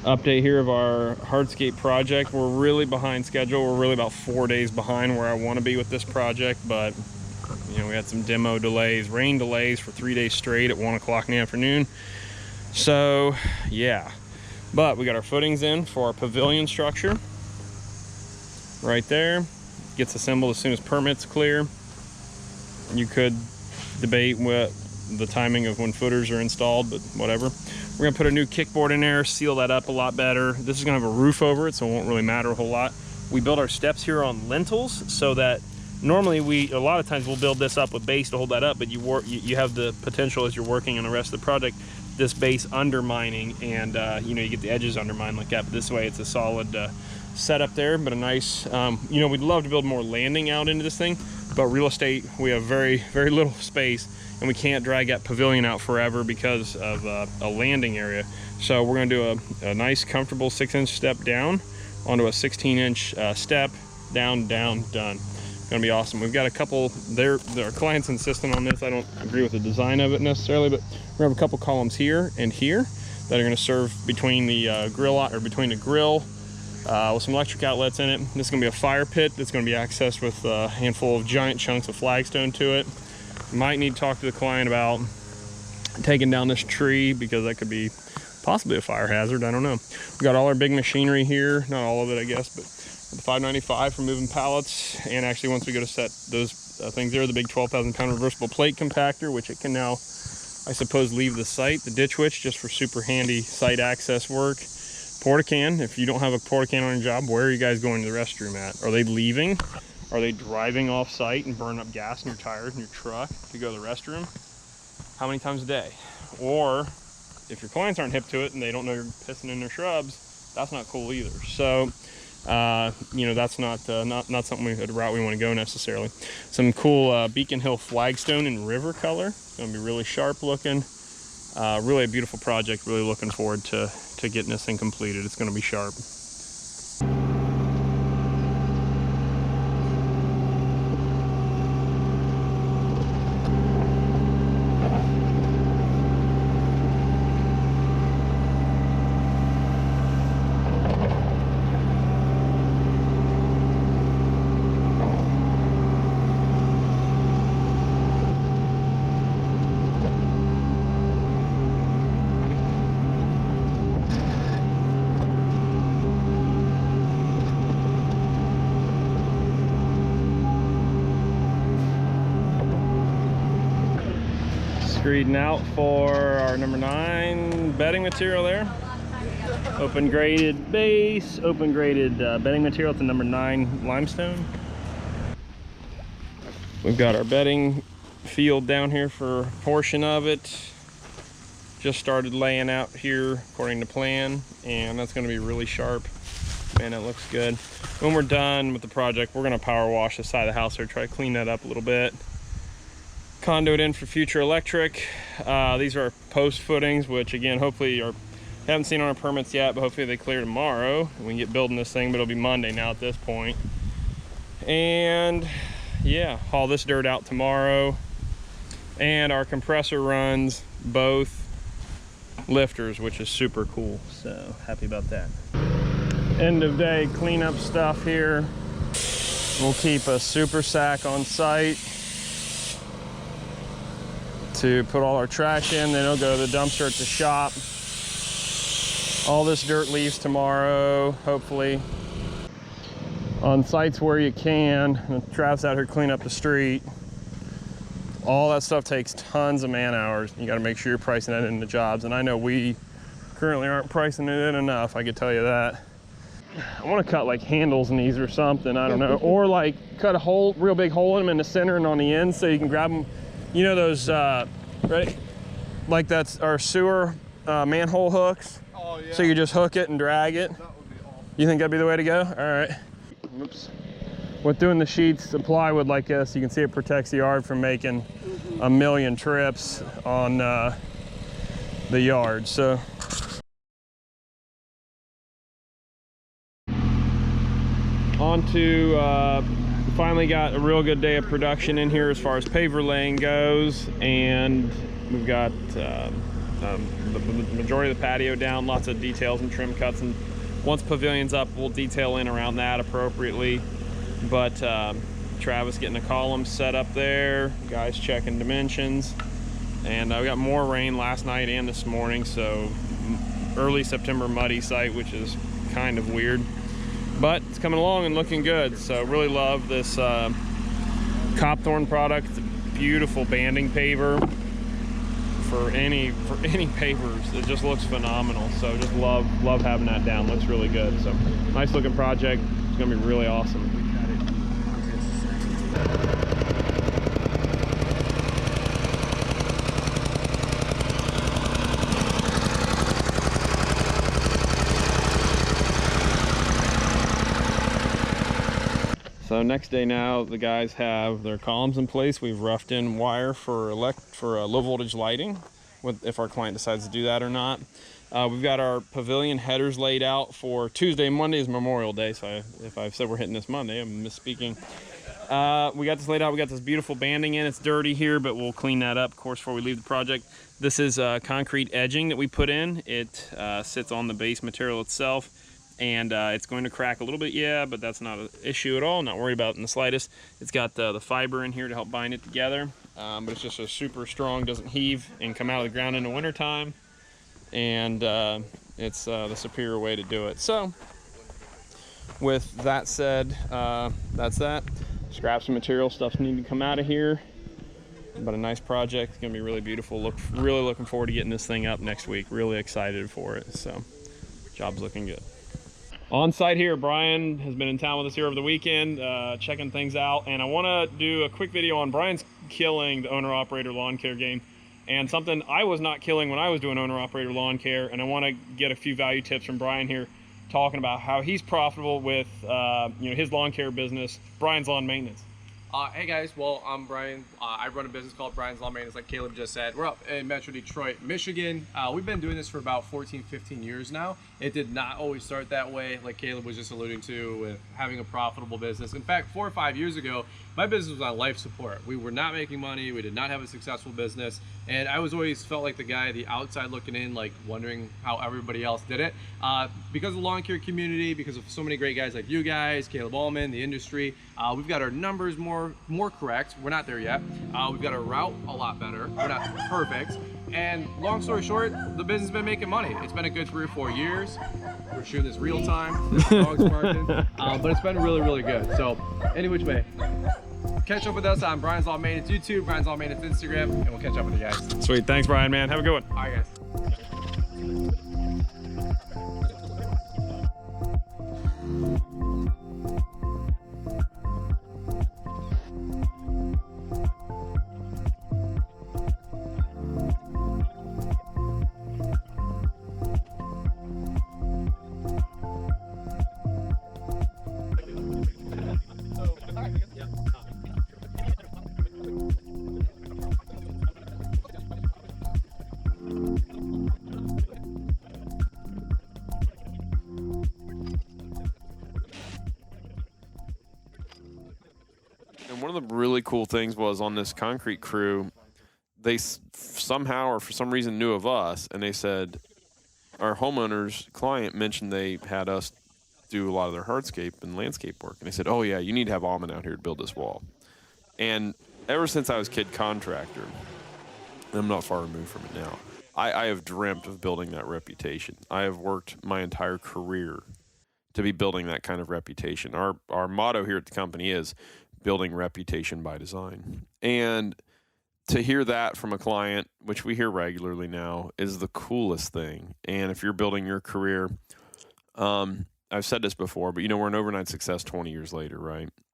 Update here of our Hardscape project. We're really behind schedule. We're really about 4 days behind where I want to be with this project, but you know, we had some demo delays, rain delays for 3 days straight at 1 o'clock in the afternoon. So yeah, but we got our footings in for our pavilion structure right there. Gets assembled as soon as permits clear. You could debate what the timing of when footers are installed, but whatever. We're gonna put a new kickboard in there, seal that up a lot better. This is gonna have a roof over it, so it won't really matter a whole lot. We build our steps here on lintels, so that normally a lot of times we'll build this up with base to hold that up, but you have the potential as you're working on the rest of the project, this base undermining, and you know, you get the edges undermined like that. But this way it's a solid setup there, but a nice, you know, we'd love to build more landing out into this thing, but real estate, we have very little space, and we can't drag that pavilion out forever because of a landing area. So we're gonna do a nice comfortable 6-inch step down onto a 16-inch step, down, done. Gonna be awesome. We've got a couple, our clients insistent on this. I don't agree with the design of it necessarily, but we have a couple columns here and here that are gonna serve between the grill with some electric outlets in it. This is gonna be a fire pit that's gonna be accessed with a handful of giant chunks of flagstone to it. Might need to talk to the client about taking down this tree because that could be possibly a fire hazard. I don't know. We got all our big machinery here, not all of it, I guess, but the 595 for moving pallets. And actually, once we go to set those things there, the big 12,000-pound reversible plate compactor, which it can now, I suppose, leave the site. The ditch witch, just for super handy site access work. Porta-can. If you don't have a porta-can on your job, where are you guys going to the restroom at? Are they leaving? Are they driving off site and burning up gas in your tires in your truck to go to the restroom? How many times a day? Or if your clients aren't hip to it and they don't know you're pissing in their shrubs, that's not cool either. So, you know, that's not something a route we want to go necessarily. Some cool Beacon Hill flagstone in river color. It's gonna be really sharp looking. Really a beautiful project. Really looking forward to getting this thing completed. It's gonna be sharp. Screeding out for our number 9 bedding material there. Open graded base, open graded bedding material to number 9 limestone. We've got our bedding field down here for a portion of it. Just started laying out here according to plan, and that's going to be really sharp. Man, it looks good. When we're done with the project, we're going to power wash the side of the house here, try to clean that up a little bit. Conduit in for future electric. These are our post footings, which again, hopefully haven't seen on our permits yet, but hopefully they clear tomorrow and we can get building this thing, but it'll be Monday now at this point. And yeah, haul this dirt out tomorrow. And our compressor runs both lifters, which is super cool. So happy about that. End of day cleanup stuff here. We'll keep a super sack on site to put all our trash in, then it'll go to the dumpster at the shop. All this dirt leaves tomorrow, hopefully. On sites where you can, Travis out here clean up the street. All that stuff takes tons of man hours. You gotta make sure you're pricing that into jobs, and I know we currently aren't pricing it in enough, I can tell you that. I wanna cut like handles in these or something, I don't know. Or like cut a real big hole in them in the center and on the end so you can grab them. You know those, right? Like that's our sewer manhole hooks. Oh, yeah. So you just hook it and drag it. That would be awesome. You think that'd be the way to go? All right. Oops. With doing the sheets of plywood like this, you can see it protects the yard from making a million trips on the yard. So. On to finally got a real good day of production in here as far as paver laying goes, and we've got The majority of the patio down, lots of details and trim cuts, and once Pavilion's up, we'll detail in around that appropriately. But Travis getting the columns set up there, guys checking dimensions, and we got more rain last night and this morning, so early September muddy site, which is kind of weird, but it's coming along and looking good. So really love this Copthorne product. It's a beautiful banding paver for any pavers. It just looks phenomenal. So just love having that down. Looks really good. So nice looking project. It's gonna be really awesome. So next day now, the guys have their columns in place. We've roughed in wire for low voltage lighting, if our client decides to do that or not. We've got our Pavilion headers laid out for Tuesday. Monday is Memorial Day, so if I've said we're hitting this Monday, I'm misspeaking. We got this laid out. We got this beautiful banding in. It's dirty here, but we'll clean that up, of course, before we leave the project. This is concrete edging that we put in. It sits on the base material itself. And it's going to crack a little bit, yeah, but that's not an issue at all. Not worried about it in the slightest. It's got the fiber in here to help bind it together, but it's just a super strong, doesn't heave and come out of the ground in the wintertime, and it's the superior way to do it. So with that said, that's that. Scraps and material stuff need to come out of here, but a nice project. It's gonna be really beautiful. Really looking forward to getting this thing up next week. Really excited for it. So job's looking good. On site here, Brian has been in town with us here over the weekend, checking things out, and I want to do a quick video on Brian's killing the owner-operator lawn care game, and something I was not killing when I was doing owner-operator lawn care, and I want to get a few value tips from Brian here, talking about how he's profitable with his lawn care business, Brian's Lawn Maintenance. Hey guys, well, I'm Brian. I run a business called Brian's Lawn Maintenance, like Caleb just said. We're up in Metro Detroit, Michigan. We've been doing this for about 14, 15 years now. It did not always start that way, like Caleb was just alluding to, with having a profitable business. In fact, 4 or 5 years ago, my business was on life support. We were not making money. We did not have a successful business. And I was always felt like the guy, the outside looking in, like wondering how everybody else did it. Because of the lawn care community, because of so many great guys like you guys, Caleb Allman, the industry, we've got our numbers more correct. We're not there yet. We've got our route a lot better. We're not perfect. And long story short, the business has been making money. It's been a good 3 or 4 years. We're shooting this real time. This dog's barking. But it's been really, really good. So any which way, catch up with us on Brian's Lawn Maintenance YouTube, Brian's Lawn Maintenance Instagram, and we'll catch up with you guys. Sweet. Thanks, Brian, man. Have a good one. All right, guys. And one of the really cool things was on this concrete crew, they somehow or for some reason knew of us, and they said our homeowner's client mentioned they had us do a lot of their hardscape and landscape work. And they said, oh, yeah, you need to have Alman out here to build this wall. And ever since I was kid contractor, and I'm not far removed from it now, I have dreamt of building that reputation. I have worked my entire career to be building that kind of reputation. Our motto here at the company is building reputation by design. And to hear that from a client, which we hear regularly now, is the coolest thing. And if you're building your career, I've said this before, but we're an overnight success 20 years later, right?